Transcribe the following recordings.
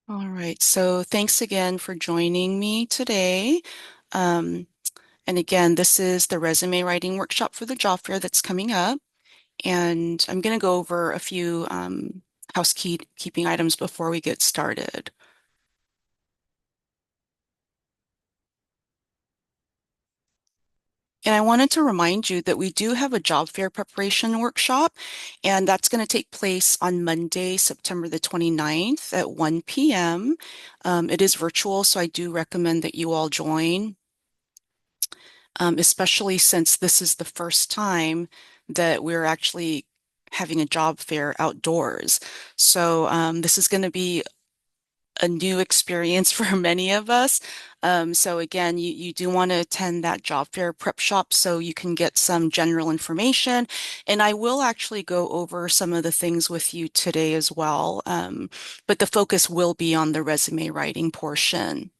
All right, so thanks again for joining me today. Um, and again, this is the resume writing workshop for the job fair that's coming up. And I'm going to go over a few housekeeping items before we get started. And I wanted to remind you that we do have a job fair preparation workshop, and that's going to take place on Monday, September the 29th at 1 p.m. It is virtual, so I do recommend that you all join. Especially since this is the first time that we're actually having a job fair outdoors. So this is going to be a new experience for many of us. So again, you do want to attend that job fair prep shop so you can get some general information. And I will actually go over some of the things with you today as well. But the focus will be on the resume writing portion.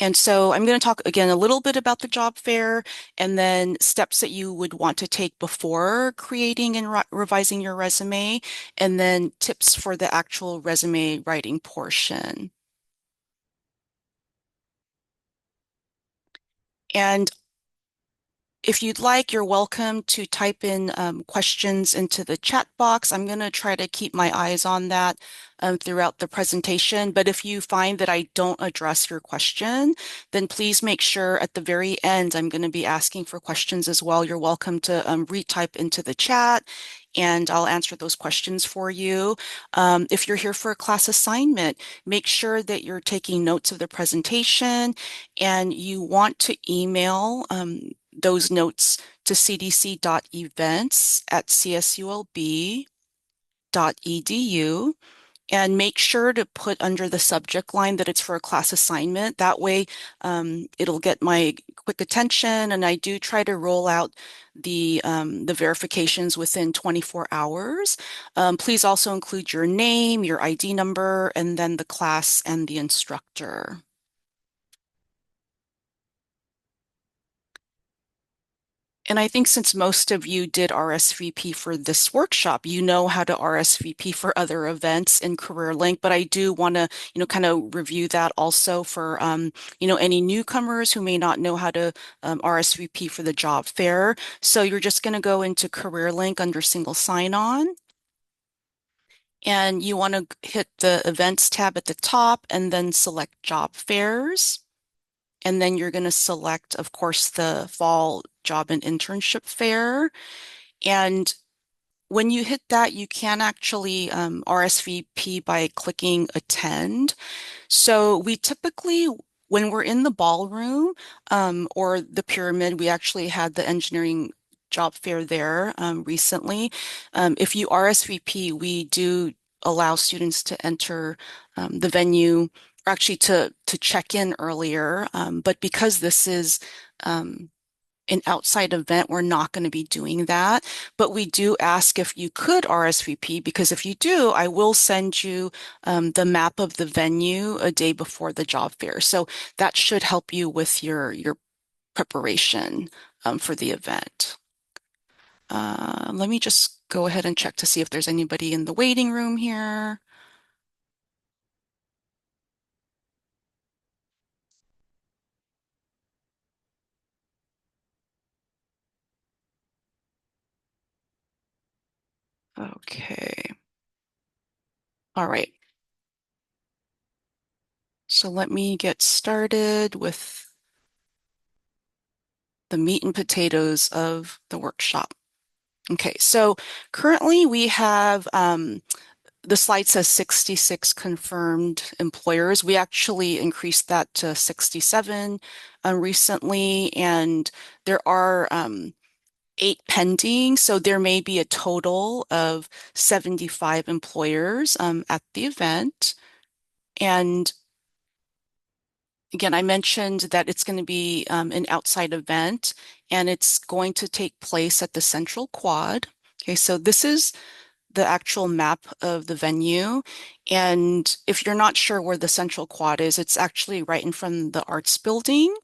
And so I'm going to talk again a little bit about the job fair and then steps that you would want to take before creating and revising your resume, and then tips for the actual resume writing portion. And if you'd like, you're welcome to type in questions into the chat box. I'm going to try to keep my eyes on that throughout the presentation. But if you find that I don't address your question, then please make sure at the very end, I'm going to be asking for questions as well. You're welcome to retype into the chat, and I'll answer those questions for you. If you're here for a class assignment, make sure that you're taking notes of the presentation, and you want to email those notes to cdc.events@csulb.edu, and make sure to put under the subject line that it's for a class assignment. That way, it'll get my quick attention, and I do try to roll out the verifications within 24 hours. Please also include your name, your ID number, and then the class and the instructor. And I think since most of you did RSVP for this workshop, you know how to RSVP for other events in CareerLink, but I do want to, kind of review that also for, any newcomers who may not know how to RSVP for the job fair. So you're just going to go into CareerLink under single sign-on, and you want to hit the events tab at the top and then select job fairs. And then you're going to select, of course, the fall job and internship fair. And when you hit that, you can actually RSVP by clicking attend. So we typically, when we're in the ballroom or the pyramid, we actually had the engineering job fair there recently. If you RSVP, we do allow students to enter the venue, or actually to check in earlier. But because this is an outside event, we're not going to be doing that. But we do ask if you could RSVP, because if you do, I will send you the map of the venue a day before the job fair. So that should help you with your preparation for the event. Let me just go ahead and check to see if there's anybody in the waiting room here. Okay. All right. So let me get started with the meat and potatoes of the workshop. Okay, so currently we have the slide says 66 confirmed employers. We actually increased that to 67 recently, and there are 8 pending. So there may be a total of 75 employers at the event. And again, I mentioned that it's going to be an outside event, and it's going to take place at the Central Quad. Okay, so this is the actual map of the venue. And if you're not sure where the Central Quad is, it's actually right in front of the Arts Building.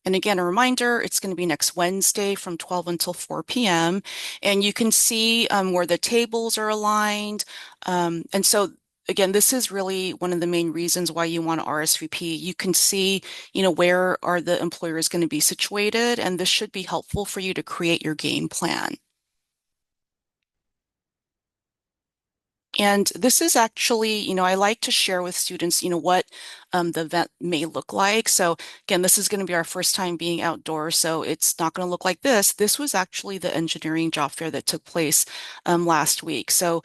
And again, a reminder, it's going to be next Wednesday from 12 until 4 p.m. And you can see where the tables are aligned. And so again, this is really one of the main reasons why you want to RSVP. You can see, where are the employers going to be situated, and this should be helpful for you to create your game plan. And this is actually, I like to share with students, what the event may look like. So again, this is going to be our first time being outdoors, so it's not going to look like this. This was actually the engineering job fair that took place last week. So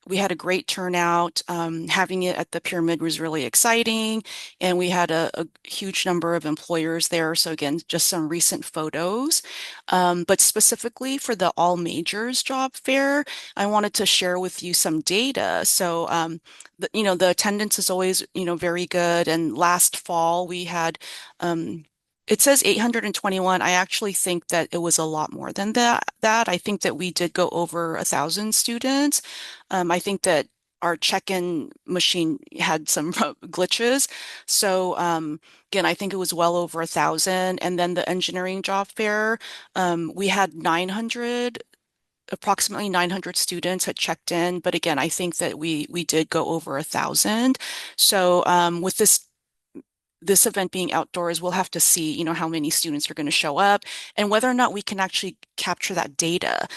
we had a great turnout. Having it at the pyramid was really exciting, and we had a huge number of employers there. So again, just some recent photos. But specifically for the all majors job fair, I wanted to share with you some data. So the attendance is always, very good. And last fall we had it says 821. I actually think that it was a lot more than that. I think that we did go over 1,000 students. I think that our check-in machine had some glitches. So again, I think it was well over 1,000. And then the engineering job fair, we had approximately 900 students had checked in. But again, I think that we did go over 1,000. So with this event being outdoors, we'll have to see, how many students are going to show up and whether or not we can actually capture that data.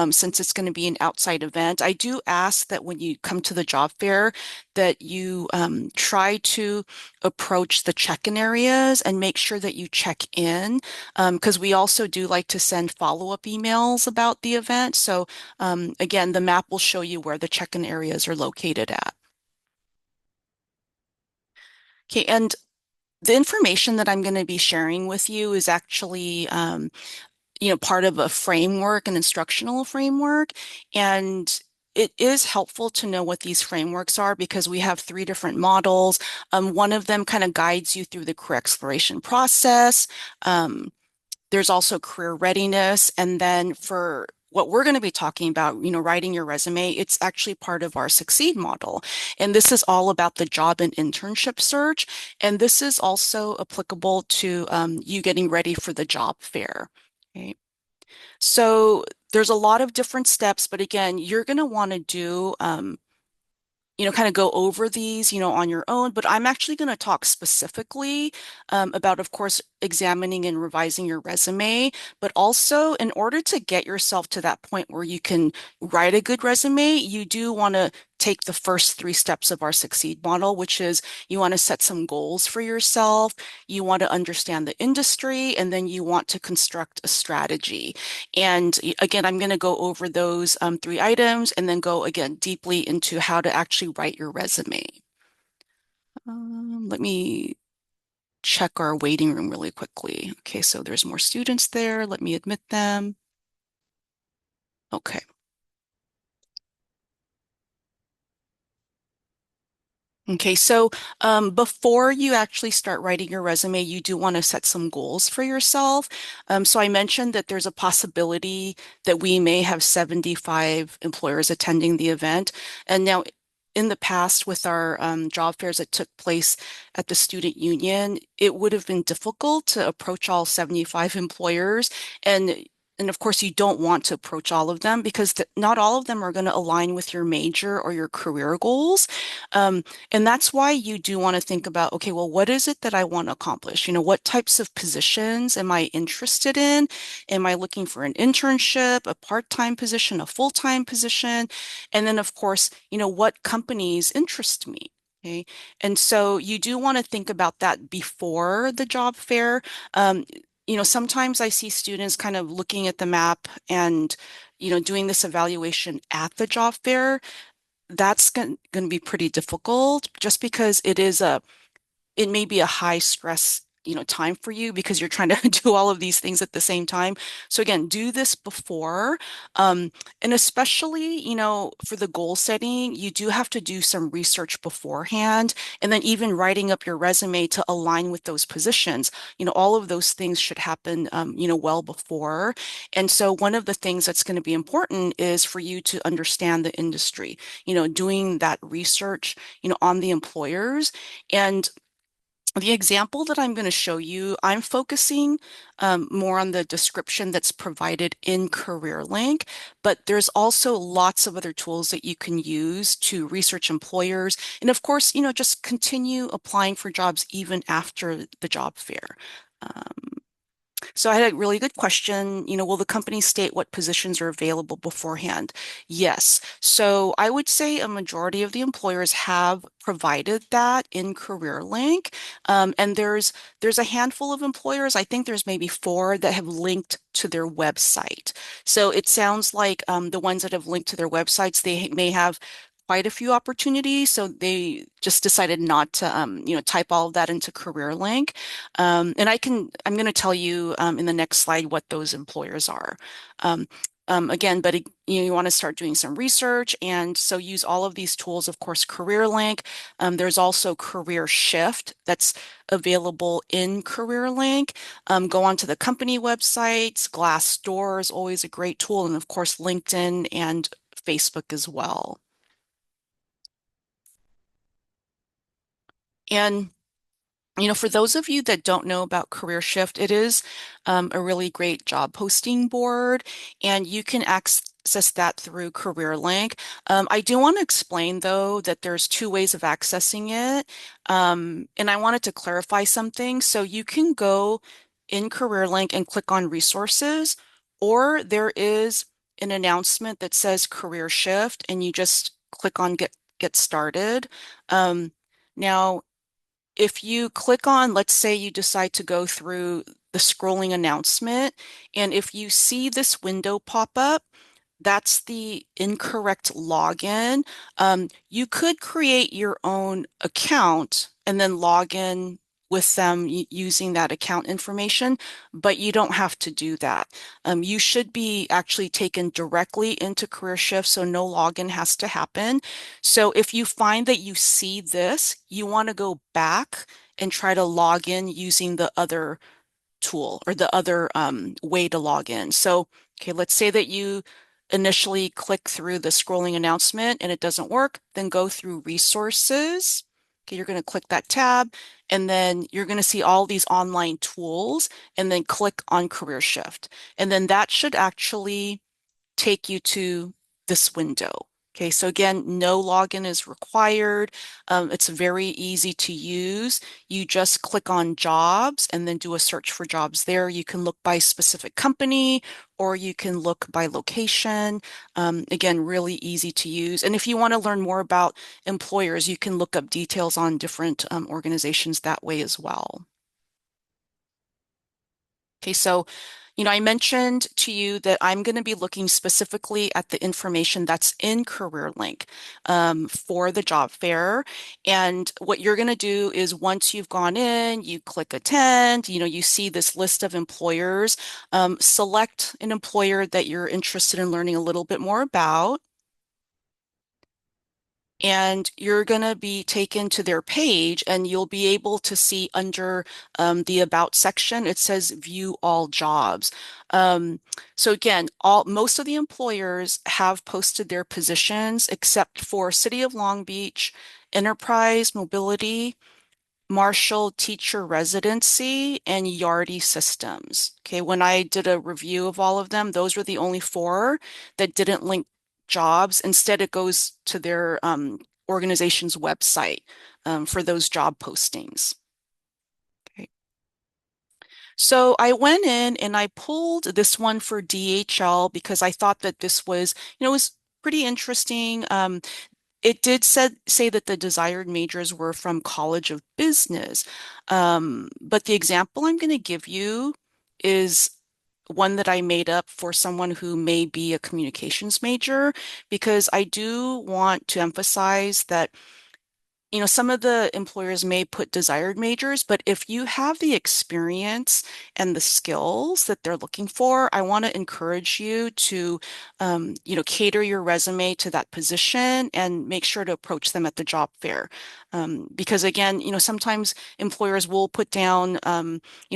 Since it's going to be an outside event, I do ask that when you come to the job fair, that you try to approach the check-in areas and make sure that you check in, because we also do like to send follow-up emails about the event. So again, the map will show you where the check-in areas are located at. Okay, and the information that I'm going to be sharing with you is actually, part of a framework, an instructional framework. And it is helpful to know what these frameworks are because we have three different models. One of them kind of guides you through the career exploration process. Um, there's also career readiness. And then for what we're going to be talking about, writing your resume, it's actually part of our Succeed model. And this is all about the job and internship search. And this is also applicable to you getting ready for the job fair. Okay. So there's a lot of different steps, but again, you're going to want to do kind of go over these, on your own, but I'm actually going to talk specifically about, of course, examining and revising your resume, but also in order to get yourself to that point where you can write a good resume, you do want to take the first three steps of our Succeed model, which is you want to set some goals for yourself, you want to understand the industry, and then you want to construct a strategy. And again, I'm going to go over those three items and then go again deeply into how to actually write your resume. Let me check our waiting room really quickly. Okay, so there's more students there. Let me admit them. Okay. Okay, so before you actually start writing your resume, you do want to set some goals for yourself. So I mentioned that there's a possibility that we may have 75 employers attending the event. And now, in the past, with our job fairs that took place at the student union, it would have been difficult to approach all 75 employers. And of course, you don't want to approach all of them because not all of them are going to align with your major or your career goals. And that's why you do want to think about, okay, well, what is it that I want to accomplish? What types of positions am I interested in? Am I looking for an internship, a part-time position, a full-time position? And then, of course, what companies interest me? Okay. And so you do want to think about that before the job fair. Um, Sometimes I see students kind of looking at the map and, doing this evaluation at the job fair. That's going to be pretty difficult just because it may be a high stress, time for you because you're trying to do all of these things at the same time. So again, do this before. And especially, for the goal setting, you do have to do some research beforehand. And then even writing up your resume to align with those positions, all of those things should happen, well before. And so one of the things that's going to be important is for you to understand the industry, doing that research, on the employers. And The example that I'm going to show you, I'm focusing more on the description that's provided in CareerLink, but there's also lots of other tools that you can use to research employers. And of course, just continue applying for jobs even after the job fair. Um, so I had a really good question. Will the company state what positions are available beforehand? Yes. So I would say a majority of the employers have provided that in CareerLink. And there's a handful of employers, I think there's maybe four that have linked to their website. So it sounds like the ones that have linked to their websites, they may have quite a few opportunities. So they just decided not to, type all of that into CareerLink. And I'm going to tell you in the next slide what those employers are. Um, again, but you want to start doing some research, and so use all of these tools. Of course, CareerLink. There's also Career Shift that's available in CareerLink. Go onto the company websites. Glassdoor is always a great tool, and of course, LinkedIn and Facebook as well. And for those of you that don't know about Career Shift, it is a really great job posting board, and you can access that through CareerLink. I do want to explain, though, that there's two ways of accessing it, and I wanted to clarify something. So you can go in CareerLink and click on Resources, or there is an announcement that says Career Shift, and you just click on Get Started. Now, if you click on, let's say you decide to go through the scrolling announcement, and if you see this window pop up, that's the incorrect login. You could create your own account and then log in with them using that account information, but you don't have to do that. You should be actually taken directly into CareerShift, so no login has to happen. So if you find that you see this, you want to go back and try to log in using the other tool or the other way to log in. So, okay, let's say that you initially click through the scrolling announcement and it doesn't work, then go through resources. Okay, you're going to click that tab, and then you're going to see all these online tools, and then click on Career Shift. And then that should actually take you to this window. Okay, so again, no login is required. It's very easy to use. You just click on jobs and then do a search for jobs there. You can look by specific company or you can look by location. Again, really easy to use. And if you want to learn more about employers, you can look up details on different organizations that way as well. Okay, so, I mentioned to you that I'm going to be looking specifically at the information that's in CareerLink for the job fair. And what you're going to do is once you've gone in, you click attend, you see this list of employers, select an employer that you're interested in learning a little bit more about. And you're going to be taken to their page, and you'll be able to see under the About section, it says View All Jobs. So again, most of the employers have posted their positions except for City of Long Beach, Enterprise Mobility, Marshall Teacher Residency, and Yardi Systems. Okay, when I did a review of all of them, those were the only four that didn't link jobs. Instead, it goes to their organization's website for those job postings. Okay. So I went in and I pulled this one for DHL because I thought that this was, was pretty interesting. It did say that the desired majors were from College of Business. But the example I'm going to give you is one that I made up for someone who may be a communications major, because I do want to emphasize that some of the employers may put desired majors, but if you have the experience and the skills that they're looking for, I want to encourage you to, cater your resume to that position and make sure to approach them at the job fair. Because again, sometimes employers will put down,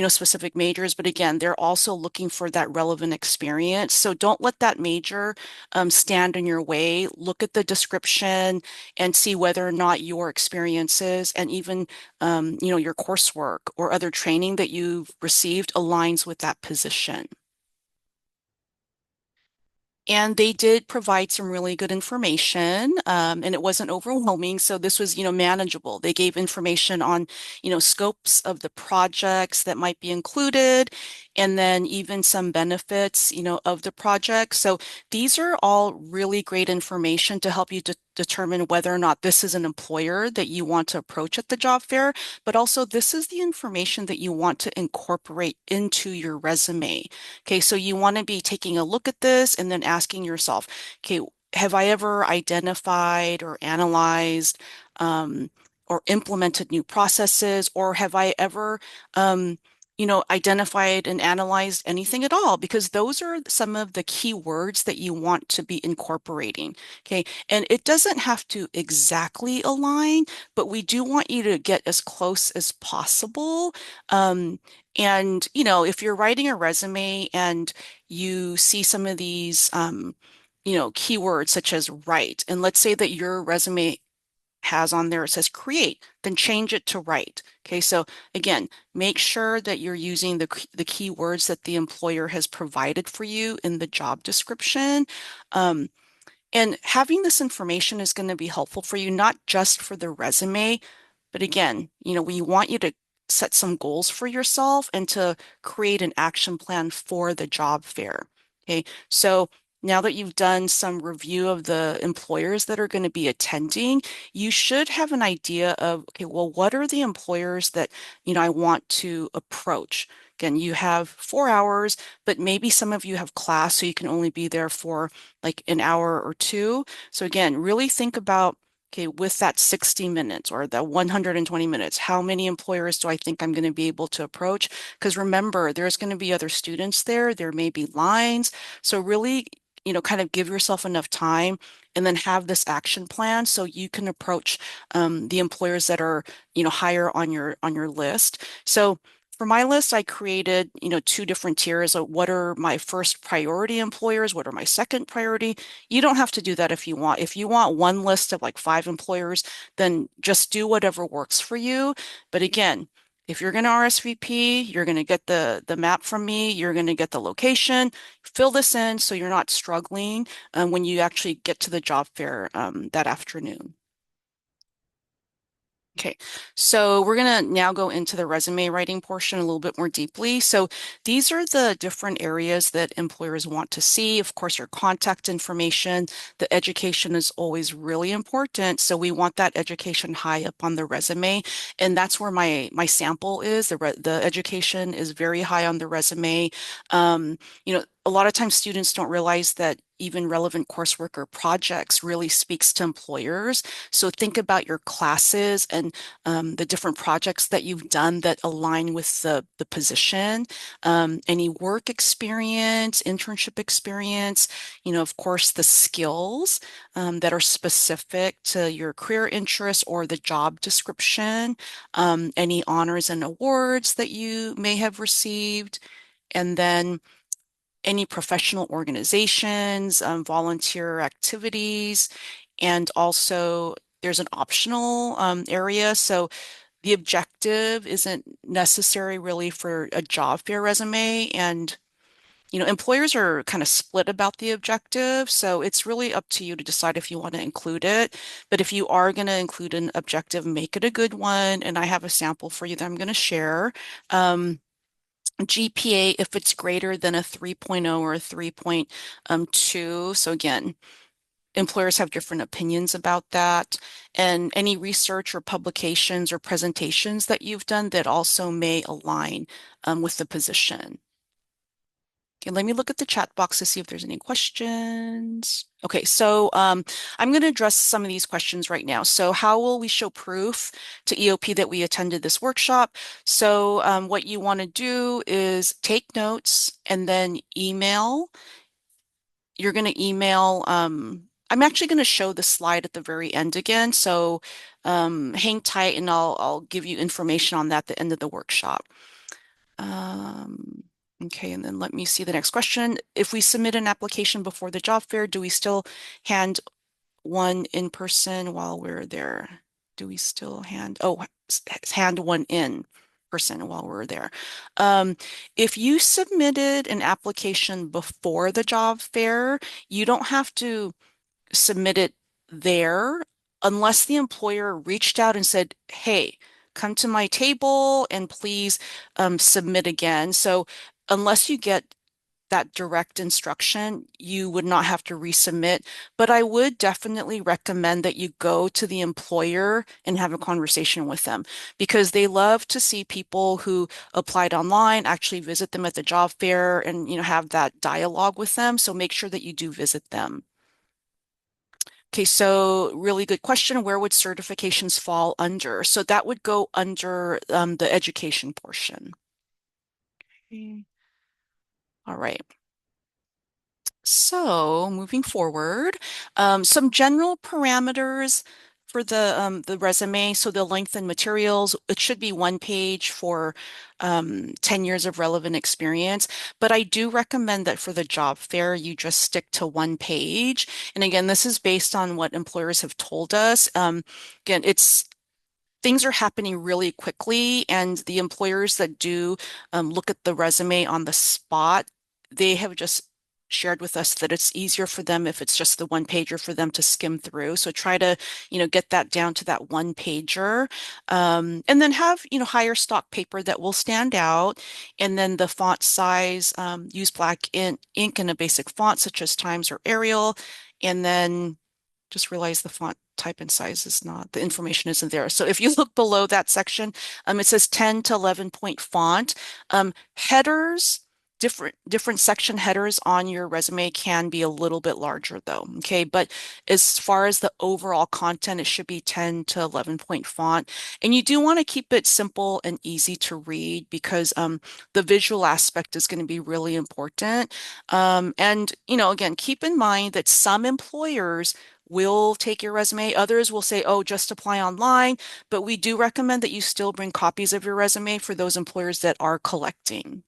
specific majors, but again, they're also looking for that relevant experience. So don't let that major stand in your way. Look at the description and see whether or not your experience experiences and even, your coursework or other training that you've received aligns with that position. And they did provide some really good information, and it wasn't overwhelming. So this was, manageable. They gave information on, scopes of the projects that might be included, and then even some benefits, of the project. So these are all really great information to help you to determine whether or not this is an employer that you want to approach at the job fair, but also this is the information that you want to incorporate into your resume. Okay, so you want to be taking a look at this and then asking yourself, okay, have I ever identified or analyzed um, or implemented new processes, or have I ever, identified and analyzed anything at all? Because those are some of the key words that you want to be incorporating. Okay, and it doesn't have to exactly align, but we do want you to get as close as possible. And, if you're writing a resume and you see some of these, keywords such as write, and let's say that your resume has on there, it says create, then change it to write. Okay, so again, make sure that you're using the keywords that the employer has provided for you in the job description. Um, and having this information is going to be helpful for you, not just for the resume, but again, we want you to set some goals for yourself and to create an action plan for the job fair. Okay, so now that you've done some review of the employers that are going to be attending, you should have an idea of, okay, well, what are the employers that, I want to approach? Again, you have 4 hours, but maybe some of you have class, so you can only be there for like an hour or two. So again, really think about, okay, with that 60 minutes or the 120 minutes, how many employers do I think I'm going to be able to approach? Because remember, there's going to be other students there. There may be lines. So really, kind of give yourself enough time and then have this action plan so you can approach the employers that are, higher on your list. So for my list, I created, two different tiers of what are my first priority employers, what are my second priority. You don't have to do that if you want. If you want one list of like 5 employers, then just do whatever works for you. But again, if you're going to RSVP, you're going to get the map from me, you're going to get the location, fill this in so you're not struggling when you actually get to the job fair that afternoon. Okay, so we're going to now go into the resume writing portion a little bit more deeply. So these are the different areas that employers want to see. Of course, your contact information, the education is always really important. So we want that education high up on the resume. And that's where my sample is. The education is very high on the resume. Um, a lot of times students don't realize that even relevant coursework or projects really speaks to employers. So think about your classes and the different projects that you've done that align with the position, any work experience, internship experience, of course, the skills that are specific to your career interests or the job description, any honors and awards that you may have received, and then any professional organizations, volunteer activities, and also there's an optional area. So the objective isn't necessary really for a job fair resume. And, employers are kind of split about the objective. So it's really up to you to decide if you want to include it. But if you are going to include an objective, make it a good one. And I have a sample for you that I'm going to share. GPA if it's greater than a 3.0 or a 3.2. So again, employers have different opinions about that. And any research or publications or presentations that you've done that also may align with the position. Okay, let me look at the chat box to see if there's any questions. Okay, so I'm going to address some of these questions right now. So how will we show proof to EOP that we attended this workshop? So what you want to do is take notes and then email. You're going to email, I'm actually going to show the slide at the very end again. So hang tight and I'll give you information on that at the end of the workshop. Okay, and then let me see the next question. If we submit an application before the job fair, do we still hand one in person while we're there? do we still hand one in person while we're there. Um, if you submitted an application before the job fair, you don't have to submit it there unless the employer reached out and said, hey, come to my table and please submit again. So unless you get that direct instruction, you would not have to resubmit. But I would definitely recommend that you go to the employer and have a conversation with them because they love to see people who applied online actually visit them at the job fair and have that dialogue with them. So make sure that you do visit them. Okay, so really good question. Where would certifications fall under? So that would go under the education portion. Okay. All right. So moving forward, some general parameters for the resume. So the length and materials, it should be one page for 10 years of relevant experience. But I do recommend that for the job fair, you just stick to one page. And again, this is based on what employers have told us. Again, it's things are happening really quickly, and the employers that do look at the resume on the spot, they have just shared with us that it's easier for them if it's just the one pager for them to skim through. So try to, get that down to that one pager, and then have, higher stock paper that will stand out, and then the font size, use black ink in a basic font such as Times or Arial, and then just realized the font type and size is not, the information isn't there. So if you look below that section, it says 10 to 11 point font. Headers, different section headers on your resume can be a little bit larger though. Okay. But as far as the overall content, it should be 10 to 11 point font. And you do want to keep it simple and easy to read because the visual aspect is going to be really important. And, again, keep in mind that some employers will take your resume. Others will say, oh, just apply online. But we do recommend that you still bring copies of your resume for those employers that are collecting.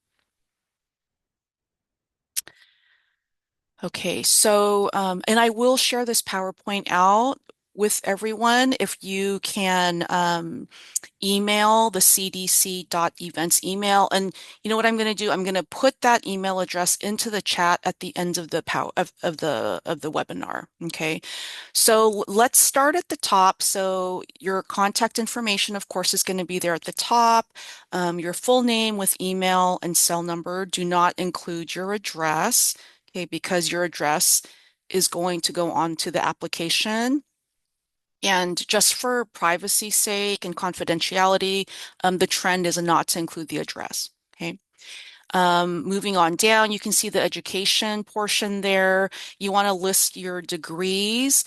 Okay, so, and I will share this PowerPoint out with everyone if you can email the cdc.events email. And you know what I'm going to do? I'm going to put that email address into the chat at the end of the of the webinar. Okay. So let's start at the top. So your contact information, of course, is going to be there at the top. Your full name with email and cell number. Do not include your address, okay, because your address is going to go onto the application. And just for privacy's sake and confidentiality, the trend is not to include the address. Okay. Moving on down, you can see the education portion there. You want to list your degrees,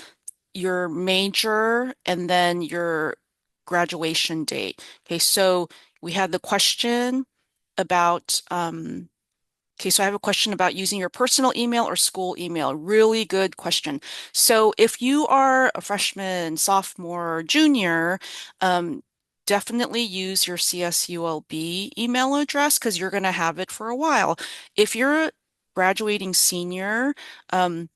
your major, and then your graduation date. Okay, so we had the question about okay, so I have a question about using your personal email or school email. Really good question. So if you are a freshman, sophomore, junior, definitely use your CSULB email address because you're going to have it for a while. If you're a graduating senior, um,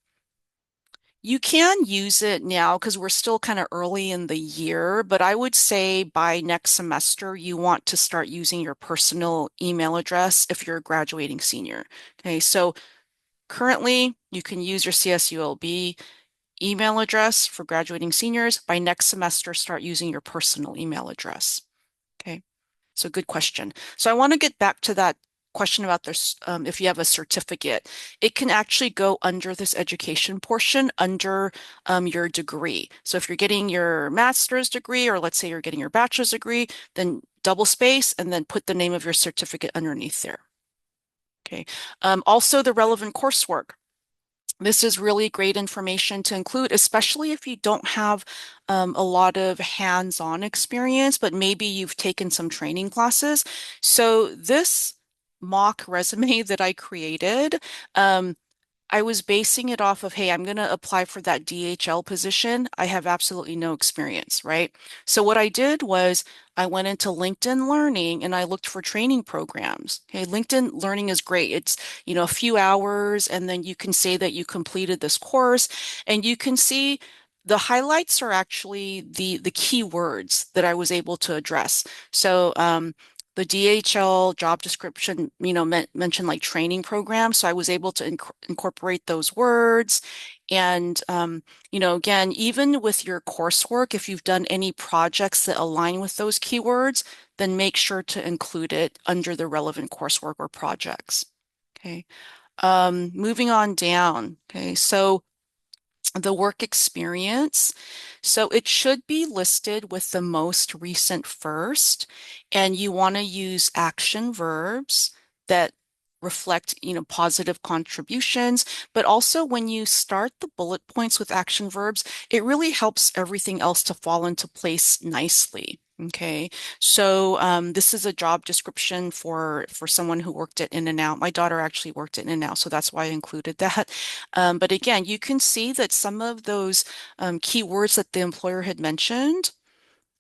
you can use it now because we're still kind of early in the year, but I would say by next semester, you want to start using your personal email address if you're a graduating senior. Okay, so currently you can use your CSULB email address for graduating seniors. By next semester, start using your personal email address. Okay. So good question. So I want to get back to that question about this. If you have a certificate, it can actually go under this education portion under your degree. So if you're getting your master's degree, or let's say you're getting your bachelor's degree, then double space and then put the name of your certificate underneath there. Okay. Also the relevant coursework. This is really great information to include, especially if you don't have a lot of hands-on experience, but maybe you've taken some training classes. So this mock resume that I created, I was basing it off of, hey, I'm going to apply for that DHL position. I have absolutely no experience, right? So what I did was I went into LinkedIn Learning and I looked for training programs. Okay, LinkedIn Learning is great. It's, a few hours and then you can say that you completed this course and you can see the highlights are actually the key words that I was able to address. So the DHL job description, mentioned like training programs. So I was able to incorporate those words. And again, even with your coursework, if you've done any projects that align with those keywords, then make sure to include it under the relevant coursework or projects. Okay. Moving on down. Okay. So the work experience. So it should be listed with the most recent first, and you want to use action verbs that reflect, positive contributions. But also when you start the bullet points with action verbs, it really helps everything else to fall into place nicely. Okay, so this is a job description for someone who worked at In-N-Out. My daughter actually worked at In-N-Out, so that's why I included that. But again, you can see that some of those keywords that the employer had mentioned,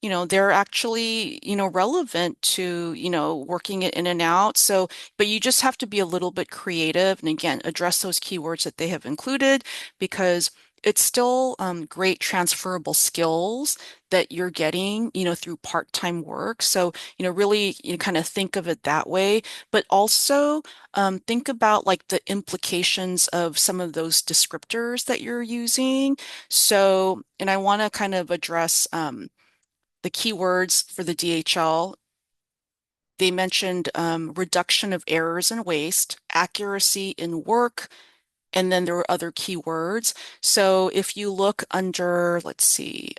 they're actually, relevant to, working it in and out. So, but you just have to be a little bit creative and again, address those keywords that they have included because it's still great transferable skills that you're getting, through part-time work. So, really, kind of think of it that way, but also think about like the implications of some of those descriptors that you're using. So, and I want to kind of address the keywords for the DHL. They mentioned reduction of errors and waste, accuracy in work, and then there were other keywords. So if you look under, let's see,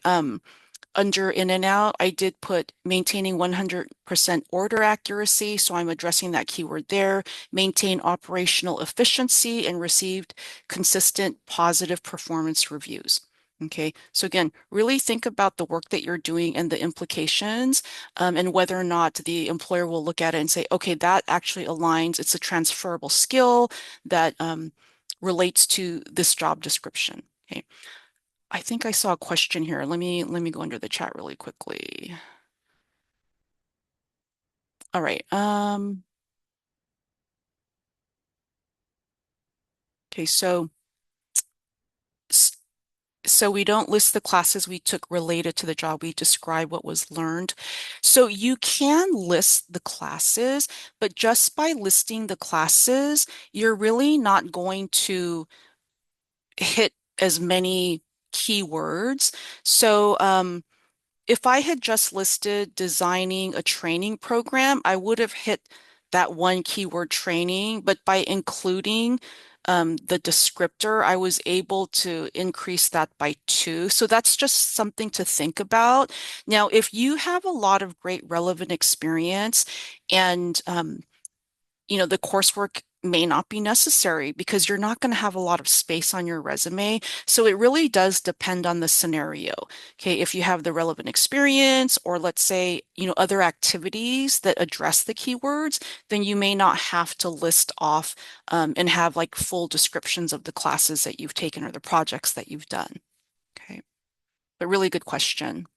under In-N-Out, I did put maintaining 100% order accuracy, so I'm addressing that keyword there. Maintain operational efficiency and received consistent positive performance reviews. Okay, so again, really think about the work that you're doing and the implications, and whether or not the employer will look at it and say, okay, that actually aligns. It's a transferable skill that relates to this job description. Okay. I think I saw a question here. Let me go under the chat really quickly. All right. Okay, so we don't list the classes we took related to the job. We describe what was learned. So you can list the classes, but just by listing the classes, you're really not going to hit as many keywords. So if I had just listed designing a training program, I would have hit that one keyword training, but by including the descriptor, I was able to increase that by 2. So that's just something to think about. Now, if you have a lot of great relevant experience and the coursework may not be necessary because you're not going to have a lot of space on your resume. So it really does depend on the scenario. Okay, if you have the relevant experience or let's say, other activities that address the keywords, then you may not have to list off and have like full descriptions of the classes that you've taken or the projects that you've done. Okay, but really good question.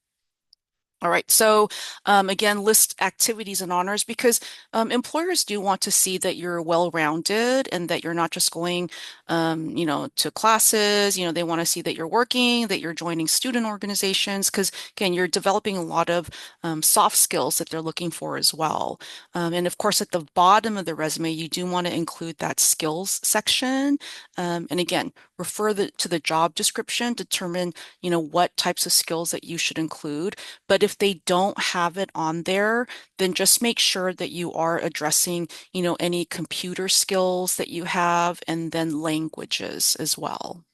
All right. So again, list activities and honors because employers do want to see that you're well-rounded and that you're not just going, to classes. They want to see that you're working, that you're joining student organizations because again, you're developing a lot of soft skills that they're looking for as well. And of course, at the bottom of the resume, you do want to include that skills section. And again, refer to the job description, determine, what types of skills that you should include. But if they don't have it on there, then just make sure that you are addressing, any computer skills that you have and then languages as well.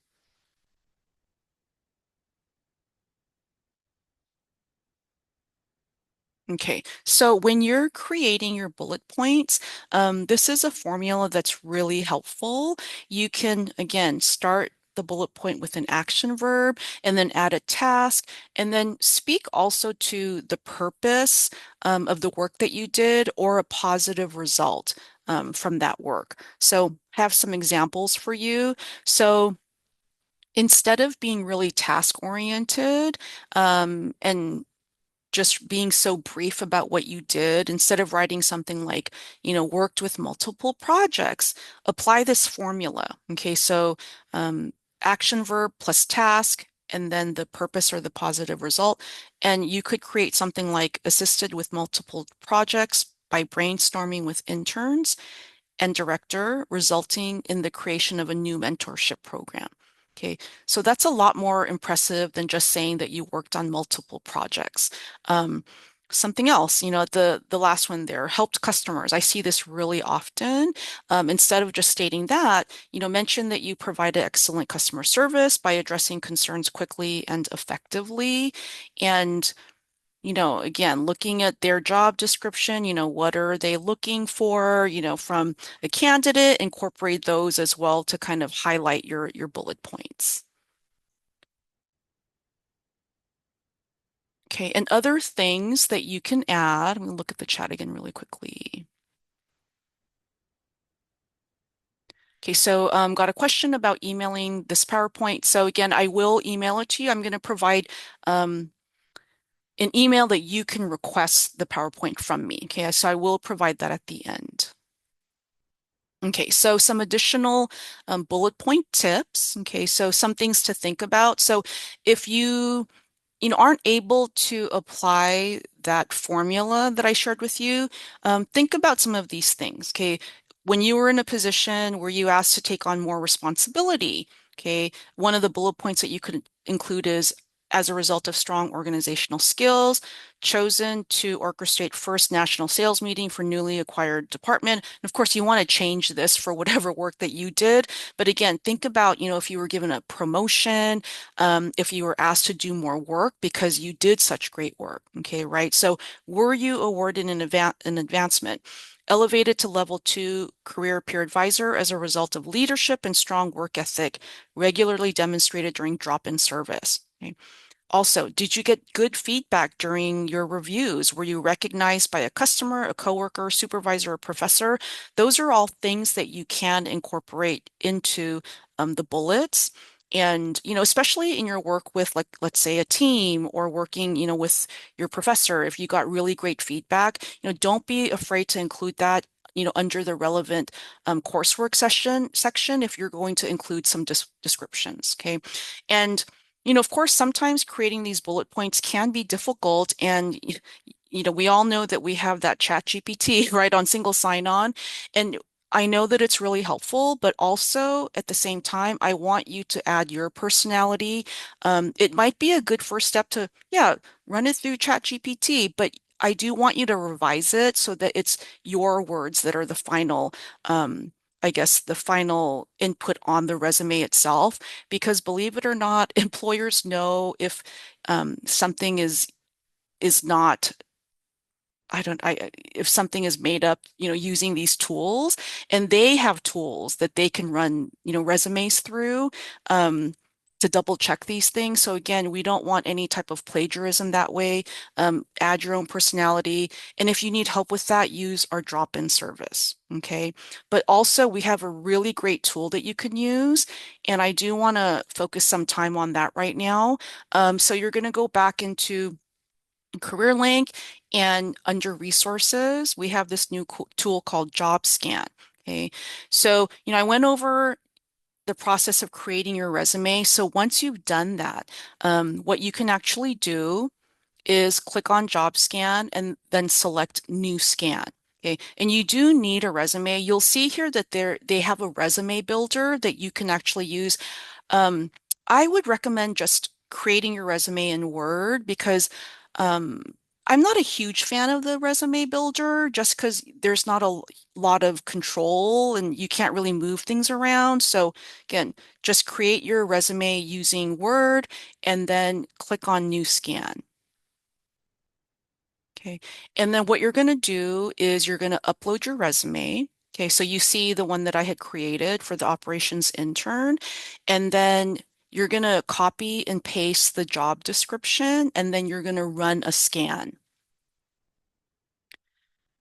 Okay, so when you're creating your bullet points, this is a formula that's really helpful. You can, again, start the bullet point with an action verb and then add a task and then speak also to the purpose of the work that you did or a positive result from that work. So have some examples for you. So instead of being really task oriented and just being so brief about what you did, instead of writing something like, worked with multiple projects, apply this formula. Okay, so action verb plus task and then the purpose or the positive result. And you could create something like assisted with multiple projects by brainstorming with interns and director, resulting in the creation of a new mentorship program. Okay, so that's a lot more impressive than just saying that you worked on multiple projects. Um, Something else, the last one there, helped customers. I see this really often. Instead of just stating that, mention that you provided excellent customer service by addressing concerns quickly and effectively. And again, looking at their job description, what are they looking for, from a candidate, incorporate those as well to kind of highlight your bullet points. Okay, and other things that you can add, I'm going to look at the chat again really quickly. Okay, so got a question about emailing this PowerPoint. So again, I will email it to you. I'm going to provide um, an email that you can request the PowerPoint from me. Okay, so I will provide that at the end. Okay, so some additional bullet point tips. Okay, so some things to think about. So if you aren't able to apply that formula that I shared with you, think about some of these things. Okay, when you were in a position where you asked to take on more responsibility, okay, one of the bullet points that you could include is as a result of strong organizational skills, chosen to orchestrate first national sales meeting for newly acquired department. And of course, you want to change this for whatever work that you did. But again, think about, if you were given a promotion, if you were asked to do more work because you did such great work. Okay, right? So were you awarded an advancement? Elevated to level two career peer advisor as a result of leadership and strong work ethic regularly demonstrated during drop-in service. Okay. Also, did you get good feedback during your reviews? Were you recognized by a customer, a coworker, supervisor, or professor? Those are all things that you can incorporate into the bullets. And, especially in your work with, like, let's say a team or working, with your professor, if you got really great feedback, don't be afraid to include that, under the relevant coursework section if you're going to include some descriptions. Okay. And of course, sometimes creating these bullet points can be difficult. And, we all know that we have that chat GPT, right, on single sign-on. And I know that it's really helpful, but also at the same time, I want you to add your personality. It might be a good first step to, yeah, run it through chat GPT, but I do want you to revise it so that it's your words that are the final, I guess, the final input on the resume itself. Because believe it or not, employers know if something is not, if something is made up, using these tools, and they have tools that they can run, resumes through to double check these things. So again, we don't want any type of plagiarism that way. Add your own personality. And if you need help with that, use our drop-in service. Okay. But also we have a really great tool that you can use. And I do want to focus some time on that right now. So you're going to go back into Career Link, and under resources, we have this new tool called Jobscan. Okay. So, I went over the process of creating your resume. So once you've done that, what you can actually do is click on Jobscan and then select New Scan. Okay. And you do need a resume. You'll see here that they have a resume builder that you can actually use. um, I would recommend just creating your resume in Word because um, I'm not a huge fan of the resume builder just because there's not a lot of control and you can't really move things around. So again, just create your resume using Word and then click on New Scan. Okay. And then what you're going to do is you're going to upload your resume. Okay. So you see the one that I had created for the operations intern. And then you're going to copy and paste the job description, and then you're going to run a scan.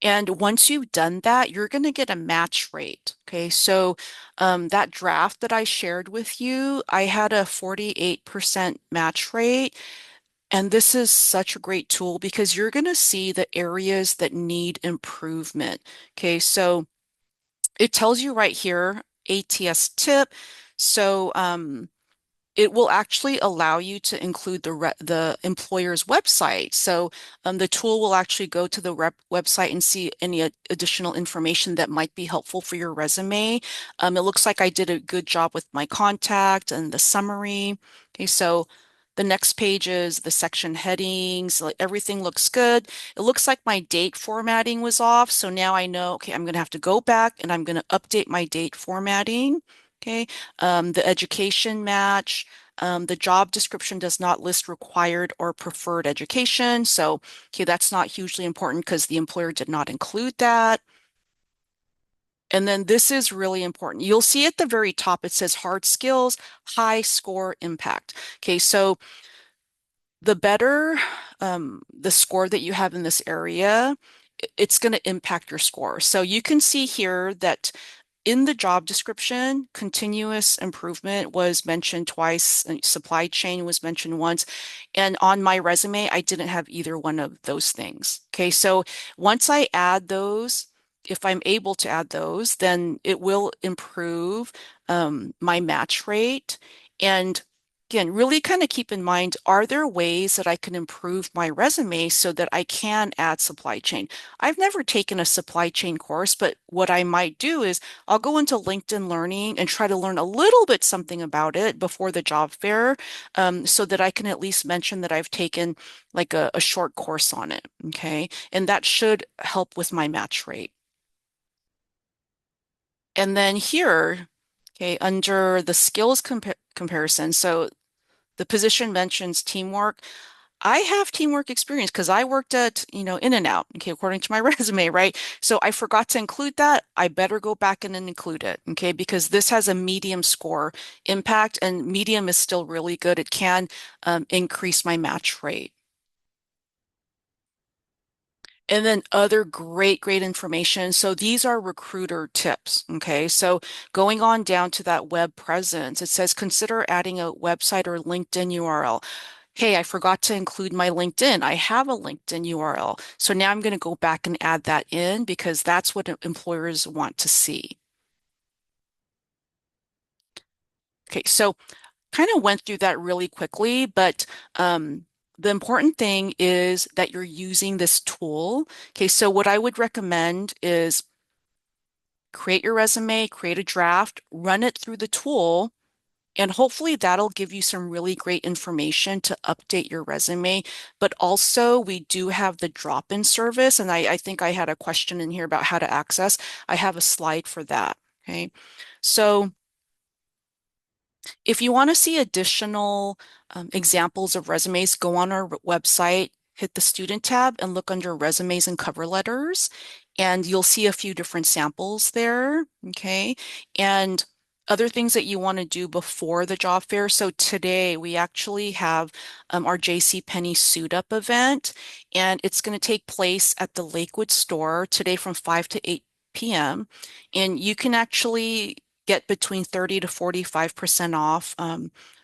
And once you've done that, you're going to get a match rate. Okay. So that draft that I shared with you, I had a 48% match rate. And this is such a great tool because you're going to see the areas that need improvement. Okay, so it tells you right here, ATS tip. So it will actually allow you to include the employer's website. So the tool will actually go to the website and see any additional information that might be helpful for your resume. It looks like I did a good job with my contact and the summary. Okay, so the next page is the section headings. Like everything looks good. It looks like my date formatting was off. So now I know, okay, I'm going to have to go back and I'm going to update my date formatting. Okay, the education match. The job description does not list required or preferred education. So, okay, that's not hugely important because the employer did not include that. And then this is really important. You'll see at the very top, it says hard skills, high score impact. Okay, so the better the score that you have in this area, it's going to impact your score. So you can see here that in the job description, continuous improvement was mentioned twice, and supply chain was mentioned once. And on my resume, I didn't have either one of those things. Okay, so once I add those, if I'm able to add those, then it will improve my match rate. And again, really kind of keep in mind, are there ways that I can improve my resume so that I can add supply chain? I've never taken a supply chain course, but what I might do is I'll go into LinkedIn Learning and try to learn a little bit something about it before the job fair, so that I can at least mention that I've taken like a short course on it. Okay. And that should help with my match rate. And then here, okay, under the skills comparison, so the position mentions teamwork. I have teamwork experience because I worked at, In and Out, okay, according to my resume, right? So I forgot to include that. I better go back in and include it, okay, because this has a medium score impact and medium is still really good. It can increase my match rate. And then other great information. So these are recruiter tips. Okay. So going on down to that web presence, it says consider adding a website or LinkedIn URL. Hey, I forgot to include my LinkedIn. I have a LinkedIn URL. So now I'm going to go back and add that in because that's what employers want to see. Okay. So kind of went through that really quickly, but the important thing is that you're using this tool. Okay. So what I would recommend is create your resume, create a draft, run it through the tool, and hopefully that'll give you some really great information to update your resume. But also, we do have the drop-in service, and I think I had a question in here about how to access. I have a slide for that. Okay. So if you want to see additional examples of resumes, go on our website, hit the student tab, and look under resumes and cover letters, and you'll see a few different samples there. Okay. And other things that you want to do before the job fair. So today we actually have our J.C. Penney Suit Up event, and it's going to take place at the Lakewood store today from 5 to 8 p.m. And you can actually get between 30 to 45% off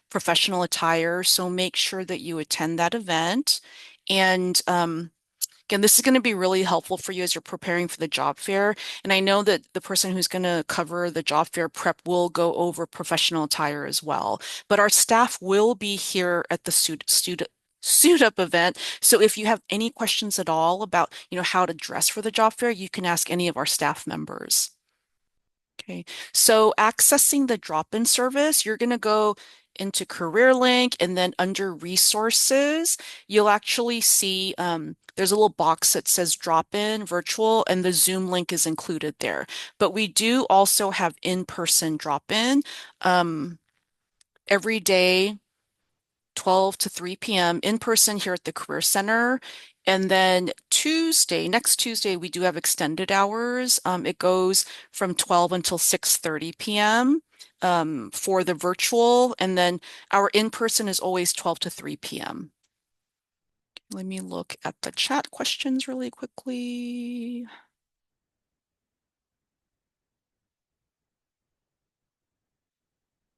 professional attire. So make sure that you attend that event. And again, this is going to be really helpful for you as you're preparing for the job fair. And I know that the person who's going to cover the job fair prep will go over professional attire as well. But our staff will be here at the suit up event. So if you have any questions at all about, how to dress for the job fair, you can ask any of our staff members. Okay, so accessing the drop-in service, you're going to go into Career Link and then under Resources, you'll actually see there's a little box that says drop-in virtual and the Zoom link is included there. But we do also have in-person drop-in every day 12 to 3 p.m. in person here at the Career Center. And then next Tuesday, we do have extended hours. It goes from 12 until 6:30 p.m. For the virtual. And then our in-person is always 12 to 3 p.m. Let me look at the chat questions really quickly.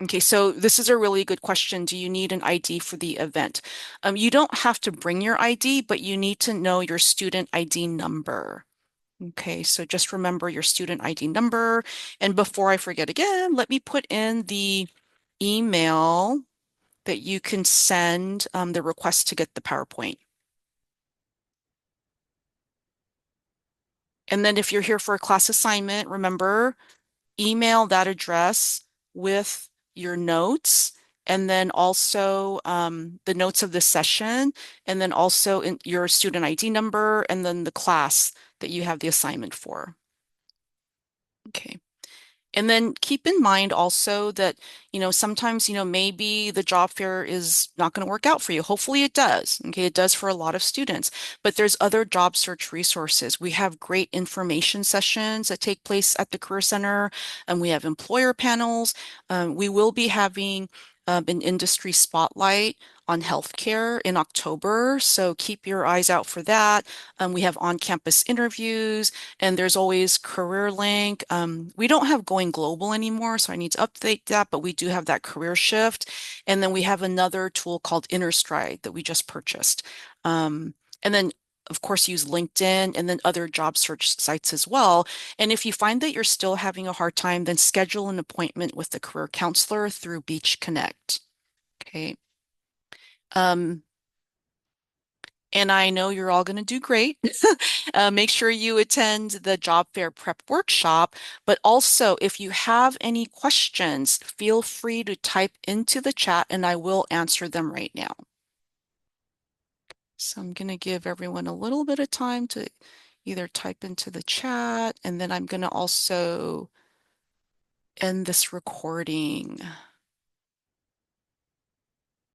Okay, so this is a really good question. Do you need an ID for the event? You don't have to bring your ID, but you need to know your student ID number. Okay, so just remember your student ID number. And before I forget again, let me put in the email that you can send the request to get the PowerPoint. And then if you're here for a class assignment, remember, email that address with your notes, and then also the notes of the session, and then also in your student ID number, and then the class that you have the assignment for. Okay. And then keep in mind also that, sometimes, maybe the job fair is not going to work out for you. Hopefully it does. Okay, it does for a lot of students, but there's other job search resources. We have great information sessions that take place at the Career Center, and we have employer panels. We will be having an industry spotlight on healthcare in October, so keep your eyes out for that. We have on-campus interviews, and there's always Career Link. We don't have Going Global anymore, so I need to update that, but we do have that Career Shift. And then we have another tool called InnerStride that we just purchased. And then, of course, use LinkedIn and then other job search sites as well. And if you find that you're still having a hard time, then schedule an appointment with the career counselor through Beach Connect. Okay. Um, and I know you're all going to do great. Make sure you attend the job fair prep workshop. But also, if you have any questions, feel free to type into the chat and I will answer them right now. So I'm going to give everyone a little bit of time to either type into the chat, and then I'm going to also end this recording.